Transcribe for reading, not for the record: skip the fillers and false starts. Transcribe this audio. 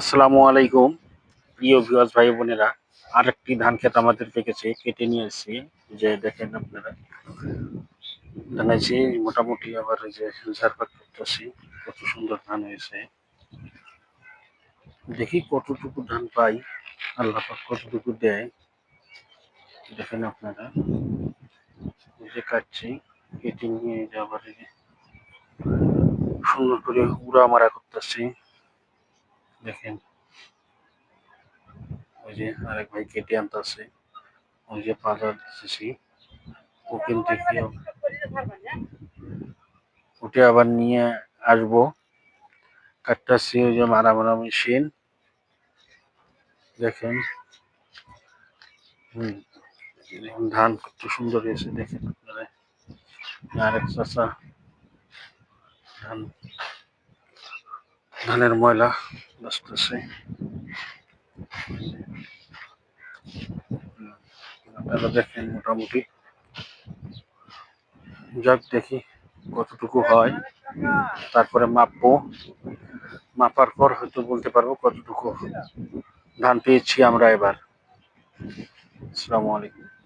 আসসালামু আলাইকুম প্রিয় ভিউয়ার্স ভাই বোনেরা। আরেকটি ধান ক্ষেত আমাদের পেকেছে, কেটে নিয়ে এসেছি। যে দেখেন আপনারা, জানাইছি মোটামুটি আবার এই যে ঝাড়পাট করতেছি। কত সুন্দর ধান হয়েছে, দেখি কতটুকু ধান পাই, আল্লাহ পাক কতটুকু দেয়। দেখেন আপনারা, এই যে কাটছি, কেটে নিয়ে এই যে আবার এই যে সুন্দর করে উড়া মারা করতেছি। দেখেন, ওই যে আরেক ভাই কেটে আনতেছে, ওই যে পাতা দিতেছি, ওখান থেকে উঠে আবার নিয়ে আসবো। কাটতাছি, ওই যে মারা মারা মেশিন। দেখেন, ধান কত সুন্দর হয়েছে দেখেন আপনারা। আরেক চাষা ধানের ময়লা বাঁচতেছে। আপনারা দেখেন, মোটামুটি যাক, দেখি কতটুকু হয়, তারপরে মাপবো। মাপার পর হয়তো বলতে পারবো কতটুকু ধান পেয়েছি আমরা এবার। আসসালামু আলাইকুম।